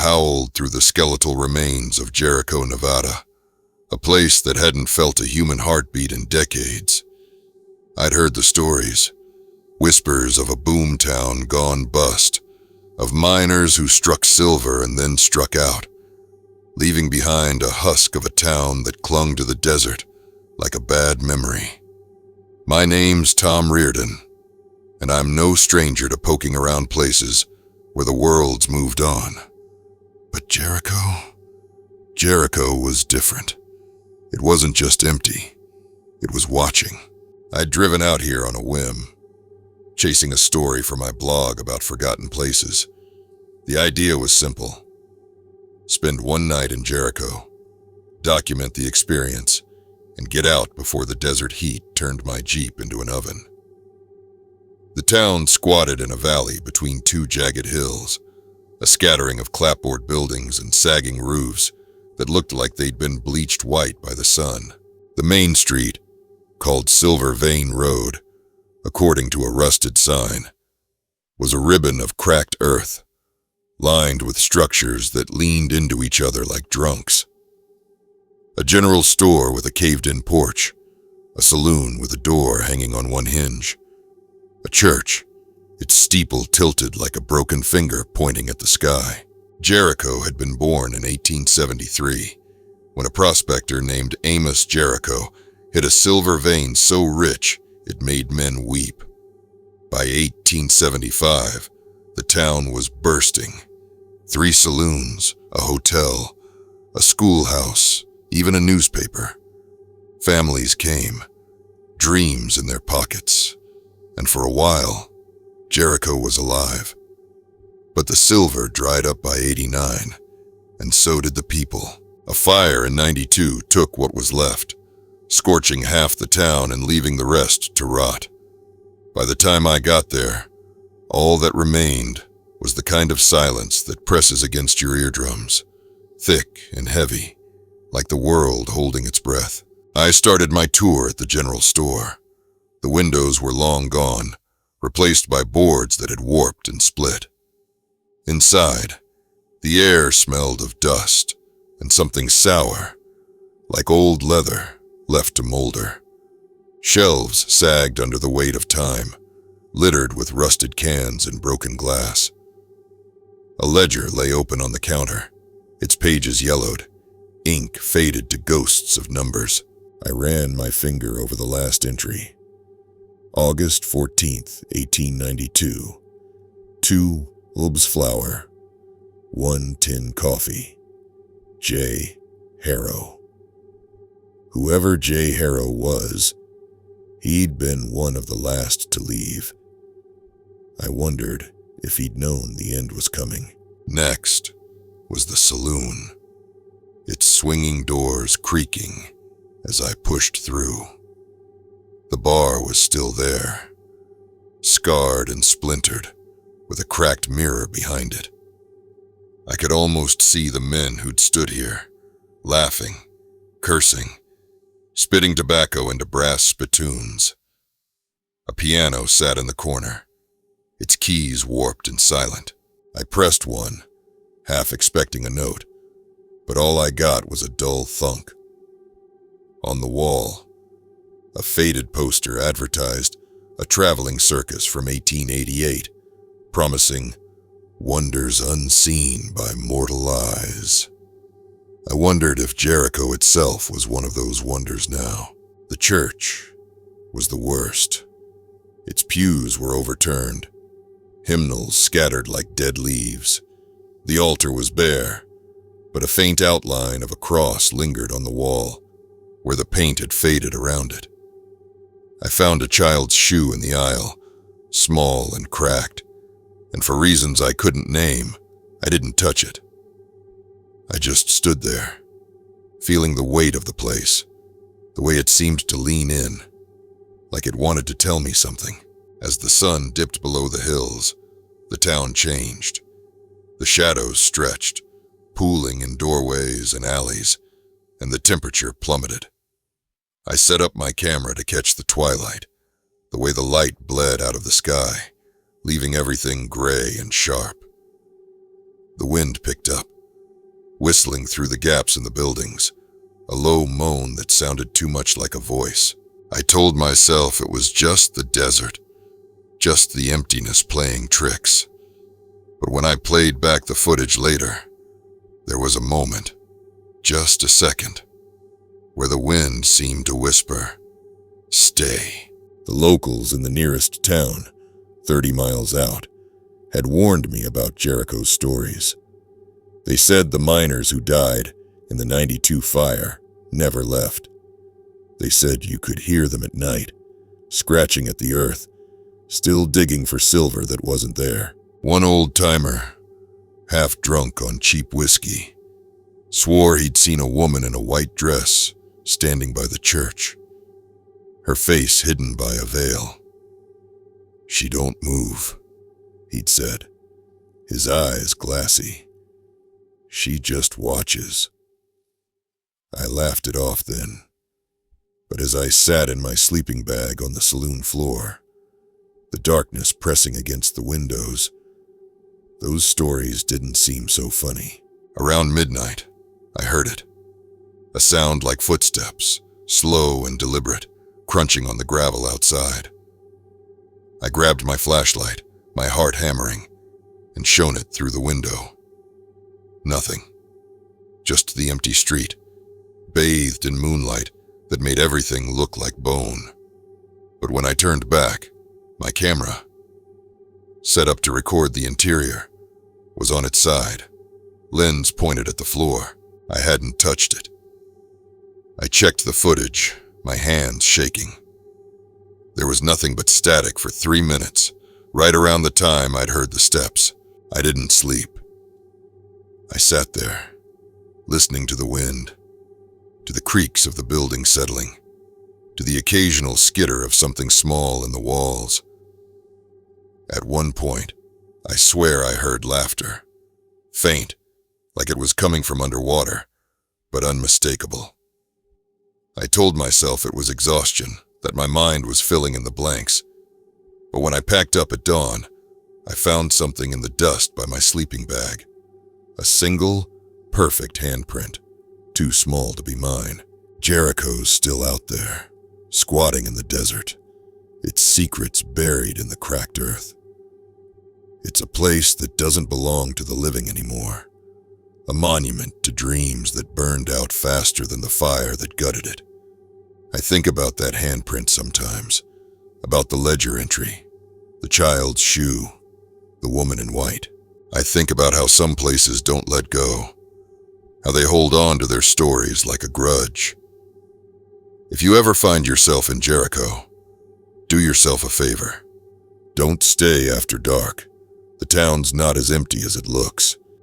howled through the skeletal remains of Jericho, Nevada, a place that hadn't felt a human heartbeat in decades. I'd heard the stories, whispers of a boomtown gone bust, of miners who struck silver and then struck out, leaving behind a husk of a town that clung to the desert like a bad memory. My name's Tom Reardon, and I'm no stranger to poking around places where the world's moved on. But Jericho was different. It wasn't just empty, it was watching. I'd driven out here on a whim, chasing a story for my blog about forgotten places. The idea was simple. Spend one night in Jericho, document the experience, and get out before the desert heat turned my Jeep into an oven. The town squatted in a valley between two jagged hills, a scattering of clapboard buildings and sagging roofs that looked like they'd been bleached white by the sun. The main street, called Silver Vein Road, according to a rusted sign, was a ribbon of cracked earth, lined with structures that leaned into each other like drunks. A general store with a caved-in porch, a saloon with a door hanging on one hinge, a church, its steeple tilted like a broken finger pointing at the sky. Jericho had been born in 1873, when a prospector named Amos Jericho hit a silver vein so rich it made men weep. By 1875, the town was bursting. 3 saloons, a hotel, a schoolhouse, even a newspaper. Families came, dreams in their pockets, and for a while, Jericho was alive. But the silver dried up by 89, and so did the people. A fire in 92 took what was left, scorching half the town and leaving the rest to rot. By the time I got there, all that remained was the kind of silence that presses against your eardrums, thick and heavy, like the world holding its breath. I started my tour at the general store. The windows were long gone, replaced by boards that had warped and split. Inside, the air smelled of dust and something sour, like old leather left to molder. Shelves sagged under the weight of time, littered with rusted cans and broken glass. A ledger lay open on the counter, its pages yellowed, ink faded to ghosts of numbers. I ran my finger over the last entry. August 14th, 1892. 2 Ulb's flour, 1 tin coffee. J. Harrow. Whoever J. Harrow was, he'd been one of the last to leave. I wondered if he'd known the end was coming. Next was the saloon, its swinging doors creaking as I pushed through. The bar was still there, scarred and splintered, with a cracked mirror behind it. I could almost see the men who'd stood here, laughing, cursing, spitting tobacco into brass spittoons. A piano sat in the corner, its keys warped and silent. I pressed one, half expecting a note, but all I got was a dull thunk. On the wall, a faded poster advertised a traveling circus from 1888, promising wonders unseen by mortal eyes. I wondered if Jericho itself was one of those wonders now. The church was the worst. Its pews were overturned, hymnals scattered like dead leaves. The altar was bare, but a faint outline of a cross lingered on the wall, where the paint had faded around it. I found a child's shoe in the aisle, small and cracked, and for reasons I couldn't name, I didn't touch it. I just stood there, feeling the weight of the place, the way it seemed to lean in, like it wanted to tell me something. As the sun dipped below the hills, the town changed. The shadows stretched, pooling in doorways and alleys, and the temperature plummeted. I set up my camera to catch the twilight, the way the light bled out of the sky, leaving everything gray and sharp. The wind picked up, whistling through the gaps in the buildings, a low moan that sounded too much like a voice. I told myself it was just the desert, just the emptiness playing tricks. But when I played back the footage later, there was a moment, just a second, where the wind seemed to whisper, "Stay." The locals in the nearest town, 30 miles out, had warned me about Jericho's stories. They said the miners who died in the '92 fire never left. They said you could hear them at night, scratching at the earth, still digging for silver that wasn't there. One old-timer, half drunk on cheap whiskey, swore he'd seen a woman in a white dress standing by the church, her face hidden by a veil. "She don't move," he'd said, his eyes glassy. "She just watches." I laughed it off then, but as I sat in my sleeping bag on the saloon floor, the darkness pressing against the windows, those stories didn't seem so funny. Around midnight, I heard it. A sound like footsteps, slow and deliberate, crunching on the gravel outside. I grabbed my flashlight, my heart hammering, and shone it through the window. Nothing. Just the empty street, bathed in moonlight that made everything look like bone. But when I turned back, my camera, set up to record the interior, was on its side, lens pointed at the floor. I hadn't touched it. I checked the footage, my hands shaking. There was nothing but static for 3 minutes, right around the time I'd heard the steps. I didn't sleep. I sat there, listening to the wind, to the creaks of the building settling, to the occasional skitter of something small in the walls. At one point, I swear I heard laughter, faint, like it was coming from underwater, but unmistakable. I told myself it was exhaustion, that my mind was filling in the blanks. But when I packed up at dawn, I found something in the dust by my sleeping bag. A single, perfect handprint, too small to be mine. Jericho's still out there, squatting in the desert, its secrets buried in the cracked earth. It's a place that doesn't belong to the living anymore, a monument to dreams that burned out faster than the fire that gutted it. I think about that handprint sometimes, about the ledger entry, the child's shoe, the woman in white. I think about how some places don't let go, how they hold on to their stories like a grudge. If you ever find yourself in Jericho, do yourself a favor. Don't stay after dark. The town's not as empty as it looks.